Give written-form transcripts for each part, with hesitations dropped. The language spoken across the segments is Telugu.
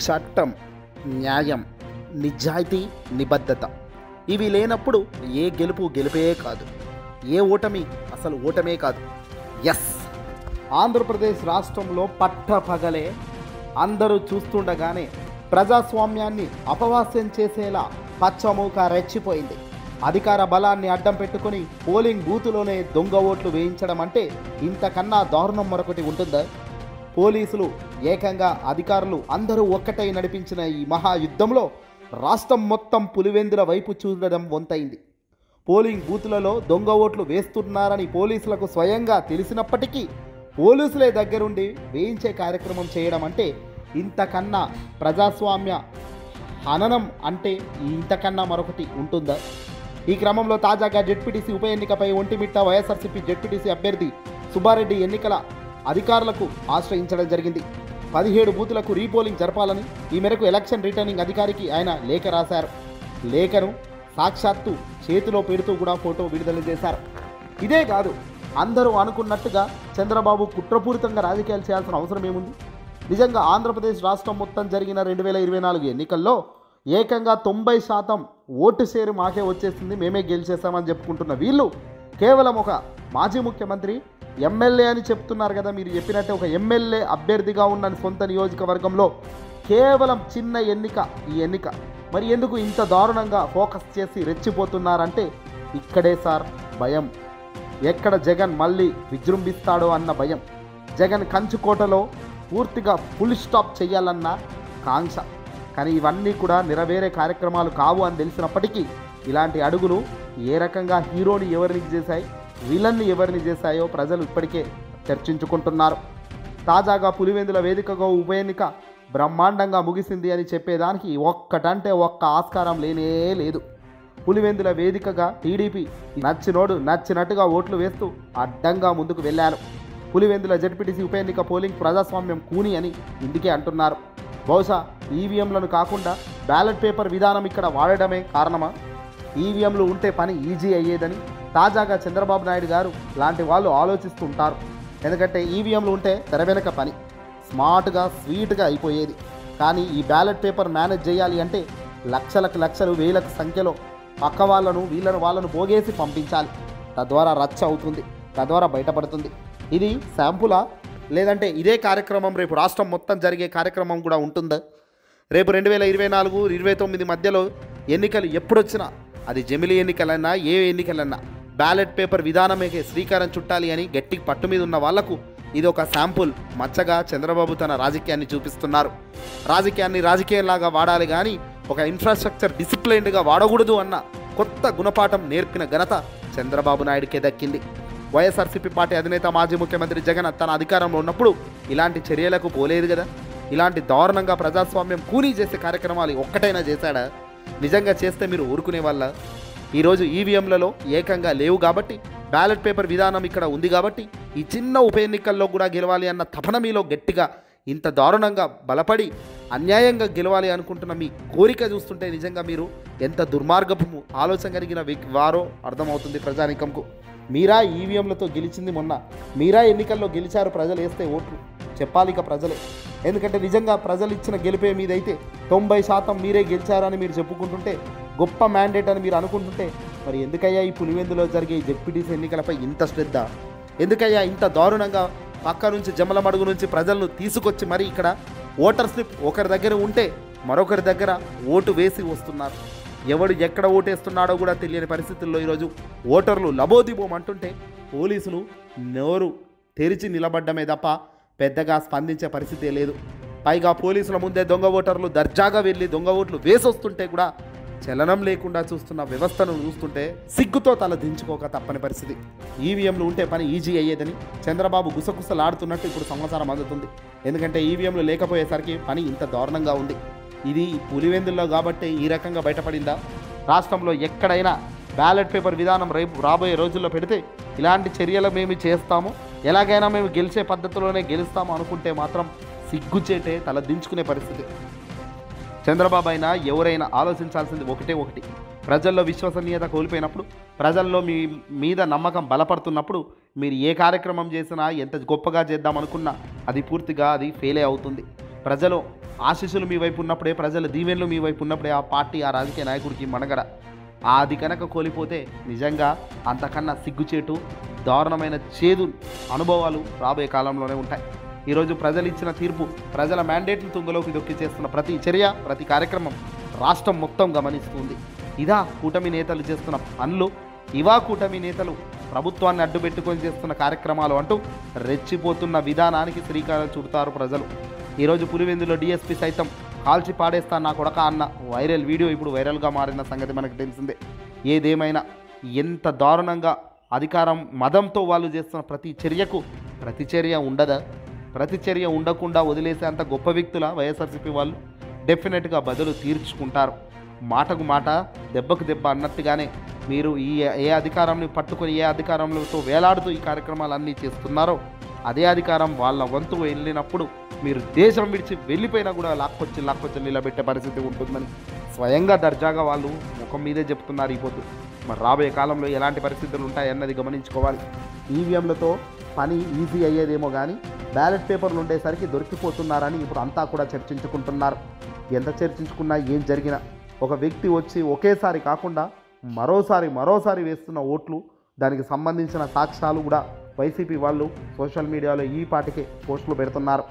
చట్టం, న్యాయం, నిజాయితీ, నిబద్ధత ఇవి లేనప్పుడు ఏ గెలుపు గెలుపే కాదు, ఏ ఓటమి అసలు ఓటమే కాదు. ఎస్, ఆంధ్రప్రదేశ్ రాష్ట్రంలో పట్టపగలే అందరూ చూస్తుండగానే ప్రజాస్వామ్యాన్ని అపవాస్యం చేసేలా పచ్చమూక రెచ్చిపోయింది. అధికార బలాన్ని అడ్డం పెట్టుకుని పోలింగ్ బూతులోనే దొంగ ఓట్లు వేయించడం అంటే ఇంతకన్నా దారుణం మరొకటి ఉంటుందా? పోలీసులు ఏకంగా అధికారులు అందరూ ఒక్కటై నడిపించిన ఈ మహాయుద్ధంలో రాష్ట్రం మొత్తం పులివెందుల వైపు చూడడం వంతైంది. పోలింగ్ బూతులలో దొంగ ఓట్లు వేస్తున్నారని పోలీసులకు స్వయంగా తెలిసినప్పటికీ పోలీసులే దగ్గరుండి వేయించే కార్యక్రమం చేయడం అంటే ఇంతకన్నా ప్రజాస్వామ్య హననం అంటే ఇంతకన్నా మరొకటి ఉంటుందా? ఈ క్రమంలో తాజాగా జెడ్పీటీసీ ఉప ఎన్నికపై ఒంటిమిట్ట వైఎస్ఆర్సీపీ జెడ్పీటీసీ అభ్యర్థి సుబ్బారెడ్డి ఎన్నికల అధికారులకు ఆశ్రయించడం జరిగింది. 17 బూతులకు రీపోలింగ్ జరపాలని ఈ మేరకు ఎలక్షన్ రిటర్నింగ్ అధికారికి ఆయన లేఖ రాశారు. లేఖను సాక్షాత్తు చేతిలో పెడుతూ కూడా ఫోటో విడుదల చేశారు. ఇదే కాదు, అందరూ అనుకున్నట్టుగా చంద్రబాబు కుట్రపూరితంగా రాజకీయాలు చేయాల్సిన అవసరం ఏముంది? నిజంగా ఆంధ్రప్రదేశ్ రాష్ట్రం మొత్తం జరిగిన 2024 ఎన్నికల్లో ఏకంగా 90% ఓటు షేరు మాకే వచ్చేసింది, మేమే గెలిచేస్తామని చెప్పుకుంటున్న వీళ్ళు కేవలం ఒక మాజీ ముఖ్యమంత్రి ఎమ్మెల్యే అని చెప్తున్నారు కదా. మీరు చెప్పినట్టే ఒక ఎమ్మెల్యే అభ్యర్థిగా ఉన్న సొంత నియోజకవర్గంలో కేవలం చిన్న ఎన్నిక ఈ ఎన్నిక. మరి ఎందుకు ఇంత దారుణంగా ఫోకస్ చేసి రెచ్చిపోతున్నారంటే ఇక్కడే సార్ భయం. ఎక్కడ జగన్ మళ్ళీ విజృంభిస్తాడో అన్న భయం. జగన్ కంచుకోటలో పూర్తిగా ఫుల్ స్టాప్ చేయాలన్న కాంక్ష. కానీ ఇవన్నీ కూడా నెరవేరే కార్యక్రమాలు కావు అని తెలిసినప్పటికీ ఇలాంటి అడుగులు ఏ రకంగా హీరోని ఎవరిని చేశాయి, విలన్ని ఎవరిని చేశాయో ప్రజలు ఇప్పటికే చర్చించుకుంటున్నారు. తాజాగా పులివెందుల వేదికగా ఉప ఎన్నిక బ్రహ్మాండంగా ముగిసింది అని చెప్పేదానికి ఒక్కటంటే ఒక్క ఆస్కారం లేనే లేదు. పులివెందుల వేదికగా టీడీపీ నచ్చినోడు నచ్చినట్టుగా ఓట్లు వేస్తూ అడ్డంగా ముందుకు వెళ్ళారు. పులివెందుల జెడ్పీటీసీ ఉప ఎన్నిక పోలింగ్ ప్రజాస్వామ్యం కూని అని ఇందుకే అంటున్నారు. బహుశా ఈవీఎంలను కాకుండా బ్యాలెట్ పేపర్ విధానం ఇక్కడ వాడడమే కారణమా? ఈవీఎంలు ఉంటే పని ఈజీ అయ్యేదని తాజాగా చంద్రబాబు నాయుడు గారు లాంటి వాళ్ళు ఆలోచిస్తుంటారు. ఎందుకంటే ఈవీఎంలు ఉంటే తెర వెనక పని స్మార్ట్గా స్వీట్గా అయిపోయేది. కానీ ఈ బ్యాలెట్ పేపర్ మేనేజ్ చేయాలి అంటే లక్షలకు లక్షలు వేలకు సంఖ్యలో పక్క వాళ్ళను పోగేసి పంపించాలి. తద్వారా రచ్చ అవుతుంది, తద్వారా బయటపడుతుంది. ఇది శాంపులా, లేదంటే ఇదే కార్యక్రమం రేపు రాష్ట్రం మొత్తం జరిగే కార్యక్రమం కూడా ఉంటుందా? రేపు 2024-29 మధ్యలో ఎన్నికలు ఎప్పుడొచ్చినా అది జమిలీ ఎన్నికలన్నా ఏ ఎన్నికలన్నా బ్యాలెట్ పేపర్ విధానమే శ్రీకారం చుట్టాలి అని గట్టి పట్టు మీద ఉన్న వాళ్లకు ఇది ఒక శాంపుల్ మచ్చగా చంద్రబాబు తన రాజకీయాన్ని చూపిస్తున్నారు. రాజకీయాన్ని రాజకీయంలాగా వాడాలి కానీ ఒక ఇన్ఫ్రాస్ట్రక్చర్ డిసిప్లైన్డ్గా వాడకూడదు అన్న కొత్త గుణపాఠం నేర్పిన ఘనత చంద్రబాబు నాయుడికే దక్కింది. వైఎస్ఆర్సీపీ పార్టీ అధినేత మాజీ ముఖ్యమంత్రి జగన్ తన అధికారంలో ఉన్నప్పుడు ఇలాంటి చర్యలకు పోలేదు కదా. ఇలాంటి దారుణంగా ప్రజాస్వామ్యం కూనీ చేసే కార్యక్రమాలు ఒక్కటైనా చేశాడా? నిజంగా చేస్తే మీరు ఊరుకునే వాళ్ళ? ఈరోజు ఈవీఎంలలో ఏకంగా లేవు కాబట్టి, బ్యాలెట్ పేపర్ విధానం ఇక్కడ ఉంది కాబట్టి ఈ చిన్న ఉప ఎన్నికల్లో కూడా గెలవాలి అన్న తపన మీలో గట్టిగా ఇంత దారుణంగా బలపడి అన్యాయంగా గెలవాలి అనుకుంటున్న మీ కోరిక చూస్తుంటే నిజంగా మీరు ఎంత దుర్మార్గపు ఆలోచన కలిగిన వారో అర్థమవుతుంది ప్రజానీకంకు. మీరా ఈవీఎంలతో గెలిచింది మొన్న, మీరా ఎన్నికల్లో గెలిచారు, ప్రజలు వేస్తే ఓట్లు చెప్పాలి ఇక ప్రజలే. ఎందుకంటే నిజంగా ప్రజలు ఇచ్చిన గెలిపే మీదైతే 90% మీరే గెలిచారని మీరు చెప్పుకుంటుంటే, గొప్ప మ్యాండేట్ అని మీరు అనుకుంటుంటే, మరి ఎందుకయ్యా ఈ పులివెందులో జరిగే ఈ జెడ్పీటీసీ ఎన్నికలపై ఇంత శ్రద్ధ? ఎందుకయ్యా ఇంత దారుణంగా పక్క నుంచి జమ్మలమడుగు నుంచి ప్రజలను తీసుకొచ్చి మరి ఇక్కడ ఓటర్ స్లిప్ ఒకరి దగ్గర ఉంటే మరొకరి దగ్గర ఓటు వేసి వస్తున్నారు? ఎవడు ఎక్కడ ఓటేస్తున్నాడో కూడా తెలియని పరిస్థితుల్లో ఈరోజు ఓటర్లు లబోదిబోం అంటుంటే పోలీసులు నోరు తెరిచి నిలబడ్డమే తప్ప పెద్దగా స్పందించే పరిస్థితే లేదు. పైగా పోలీసుల ముందే దొంగ ఓటర్లు దర్జాగా వెళ్ళి దొంగ ఓట్లు వేసొస్తుంటే కూడా చలనం లేకుండా చూస్తున్న వ్యవస్థను చూస్తుంటే సిగ్గుతో తల దించుకోక తప్పని పరిస్థితి. ఈవీఎంలు ఉంటే పని ఈజీ అయ్యేదని చంద్రబాబు గుసగుసలాడుతున్నట్టు ఇప్పుడు సమాచారం అందుతుంది. ఎందుకంటే ఈవీఎంలు లేకపోయేసరికి పని ఇంత దారుణంగా ఉంది. ఇది పులివెందుల్లో కాబట్టి ఈ రకంగా బయటపడిందా? రాష్ట్రంలో ఎక్కడైనా బ్యాలెట్ పేపర్ విధానం రేపు రాబోయే రోజుల్లో పెడితే ఇలాంటి చర్యలు మేము చేస్తాము, ఎలాగైనా మేము గెలిచే పద్ధతిలోనే గెలుస్తాము అనుకుంటే మాత్రం సిగ్గుచేటే తల దించుకునే పరిస్థితి. చంద్రబాబు అయినా ఎవరైనా ఆలోచించాల్సింది ఒకటి, ప్రజల్లో విశ్వసనీయత కోల్పోయినప్పుడు, ప్రజల్లో మీ మీద నమ్మకం బలపడుతున్నప్పుడు మీరు ఏ కార్యక్రమం చేసినా ఎంత గొప్పగా చేద్దామనుకున్నా అది పూర్తిగా ఫెయిలే అవుతుంది. ప్రజలు ఆశీస్సులు మీ వైపు ఉన్నప్పుడే, ప్రజల దీవెనలు మీ వైపు ఉన్నప్పుడే ఆ పార్టీ, ఆ రాజకీయ నాయకుడికి మనుగడ. అది కనుక కోల్పోతే నిజంగా అంతకన్నా సిగ్గుచేటు, దారుణమైన చేదు అనుభవాలు రాబోయే కాలంలోనే ఉంటాయి. ఈరోజు ప్రజలు ఇచ్చిన తీర్పు, ప్రజల మ్యాండేట్ను తుంగలోకి దొక్కి చేస్తున్న ప్రతి చర్య, ప్రతి కార్యక్రమం రాష్ట్రం మొత్తం గమనిస్తుంది. ఇదా కూటమి నేతలు చేస్తున్న పనులు, ఇవా కూటమి నేతలు ప్రభుత్వాన్ని అడ్డుపెట్టుకొని చేస్తున్న కార్యక్రమాలు అంటూ రెచ్చిపోతున్న విధానానికి శ్రీకారం చుడతారు ప్రజలు. ఈరోజు పులివెందులో డిఎస్పీ సైతం కాల్చి పాడేస్తా నా కొడక అన్న వైరల్ వీడియో ఇప్పుడు వైరల్గా మారిన సంగతి మనకు తెలిసిందే. ఏదేమైనా ఎంత దారుణంగా అధికారం మదంతో వాళ్ళు చేస్తున్న ప్రతి చర్యకు ప్రతిచర్య ఉండదా? ప్రతిచర్య ఉండకుండా వదిలేసే అంత గొప్ప వ్యక్తుల వైఎస్ఆర్సీపీ వాళ్ళు డెఫినెట్గా బదులు తీర్చుకుంటారు. మాటకు మాట, దెబ్బకు దెబ్బ అన్నట్టుగానే మీరు ఏ అధికారాన్ని పట్టుకొని, ఏ అధికారంతో వేలాడుతూ ఈ కార్యక్రమాలన్నీ చేస్తున్నారో అదే అధికారం వాళ్ళ వంతు వెళ్ళినప్పుడు మీరు దేశం విడిచి వెళ్ళిపోయినా కూడా లాక్కొచ్చి నిలబెట్టే పరిస్థితి ఉంటుందని స్వయంగా దర్జాగా వాళ్ళు ముఖం మీదే చెప్తున్నారు ఈ పొద్దు. మరి రాబోయే కాలంలో ఎలాంటి పరిస్థితులు ఉంటాయన్నది గమనించుకోవాలి. ఈవీఎంలతో పని ఈజీ అయ్యేదేమో కానీ బ్యాలెట్ పేపర్లు ఉండేసరికి దొరికిపోతున్నారని ఇప్పుడు అంతా కూడా చర్చించుకుంటున్నారు. ఎంత చర్చించుకున్నా ఏం జరిగినా ఒక వ్యక్తి వచ్చి ఒకేసారి కాకుండా మరోసారి వేస్తున్న ఓట్లు, దానికి సంబంధించిన సాక్ష్యాలు కూడా వైసీపీ వాళ్ళు సోషల్ మీడియాలో ఈ పాటికే పోస్టులు పెడుతున్నారు.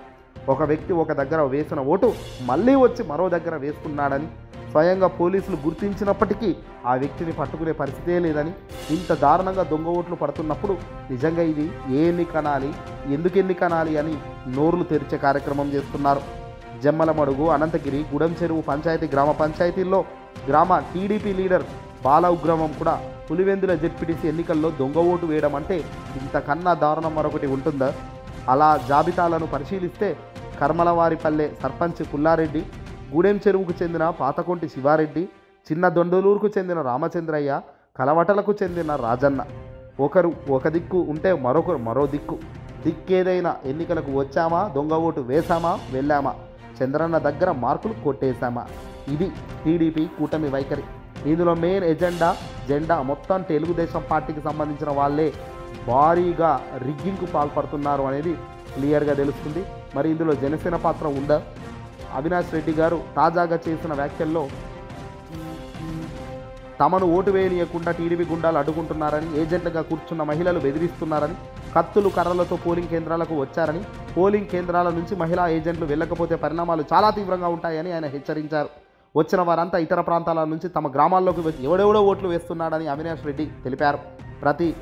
ఒక వ్యక్తి ఒక దగ్గర వేసిన ఓటు మళ్ళీ వచ్చి మరో దగ్గర వేస్తున్నాడని స్వయంగా పోలీసులు గుర్తించినప్పటికీ ఆ వ్యక్తిని పట్టుకునే పరిస్థితే లేదని, ఇంత దారుణంగా దొంగ ఓట్లు పడుతున్నప్పుడు నిజంగా ఇది ఏ ఎన్నికనాలి, ఎందుకు ఎన్నికనాలి అని నోర్లు తెరిచే కార్యక్రమం చేస్తున్నారు. జమ్మలమడుగు, అనంతగిరి, గుడం చెరువు పంచాయతీ, గ్రామ పంచాయతీల్లో గ్రామ టీడీపీ లీడర్ బాల ఉగ్రమం కూడా పులివెందుల జెడ్పీటీసీ ఎన్నికల్లో దొంగ ఓటు వేయడం అంటే ఇంతకన్నా దారుణం మరొకటి ఉంటుందా? అలా జాబితాలను పరిశీలిస్తే కర్మలవారిపల్లె సర్పంచ్ పుల్లారెడ్డి, గూడెం చెరువుకు చెందిన పాతకొంటి శివారెడ్డి, చిన్న దొండలూరుకు చెందిన రామచంద్రయ్య, కలవటలకు చెందిన రాజన్న, ఒకరు ఒక దిక్కు ఉంటే మరొకరు మరో దిక్కు. దిక్కేదైనా ఎన్నికలకు వచ్చామా, దొంగ ఓటు వేశామా, వెళ్ళామా, చంద్రన్న దగ్గర మార్కులు కొట్టేశామా, ఇది టీడీపీ కూటమి వైఖరి. ఇందులో మెయిన్ జెండా మొత్తం తెలుగుదేశం పార్టీకి సంబంధించిన వాళ్ళే భారీగా రిగ్గింగ్కు పాల్పడుతున్నారు అనేది క్లియర్గా తెలుస్తుంది. మరి ఇందులో జనసేన పాత్ర ఉందా? అవినాష్ రెడ్డి గారు తాజాగా చేసిన వ్యాఖ్యల్లో తమను ఓటు వేయనీయకుండా టీడీపీ గుండాలు అడ్డుకుంటున్నారని, ఏజెంట్లుగా కూర్చున్న మహిళలు బెదిరిస్తున్నారని, కత్తులు కర్రలతో పోలింగ్ కేంద్రాలకు వచ్చారని, పోలింగ్ కేంద్రాల నుంచి మహిళా ఏజెంట్లు వెళ్ళకపోతే పరిణామాలు చాలా తీవ్రంగా ఉంటాయని ఆయన హెచ్చరించారు. వచ్చిన వారంతా ఇతర ప్రాంతాల నుంచి తమ గ్రామాల్లోకి వచ్చి ఎవడెవడో ఓట్లు వేస్తున్నాడని అవినాష్ రెడ్డి తెలిపారు.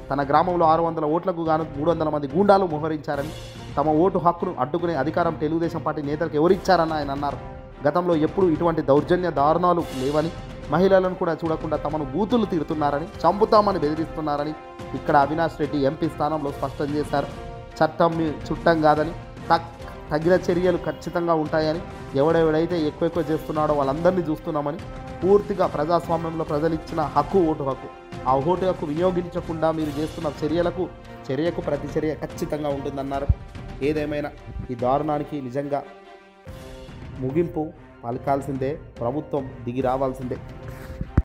తన గ్రామంలో 600 ఓట్లకు గాను 300 మంది గూండాలు మోహరించారని, తమ ఓటు హక్కును అడ్డుకునే అధికారం తెలుగుదేశం పార్టీ నేతలకు ఎవరిచ్చారని ఆయన అన్నారు. గతంలో ఎప్పుడూ ఇటువంటి దౌర్జన్య దారుణాలు లేవని, మహిళలను కూడా చూడకుండా తమను బూతులు తిడుతున్నారని, చంపుతామని బెదిరిస్తున్నారని ఇక్కడ అవినాష్ రెడ్డి ఎంపీ స్థానంలో స్పష్టం చేశారు. చట్టం చుట్టం కాదని, తగిన చర్యలు ఖచ్చితంగా ఉంటాయని, ఎవడెవడైతే ఎక్కువ చేస్తున్నాడో వాళ్ళందరినీ చూస్తున్నామని, పూర్తిగా ప్రజాస్వామ్యంలో ప్రజలు ఇచ్చిన హక్కు ఓటు హక్కు, ఆ ఓటు హక్కు వినియోగించకుండా మీరు చేస్తున్న చర్యకు ప్రతిచర్య ఖచ్చితంగా ఉంటుందన్నారు. ఏదేమైనా ఈ దారుణానికి నిజంగా ముగింపు పలకాల్సిందే, ప్రభుత్వం దిగి రావాల్సిందే.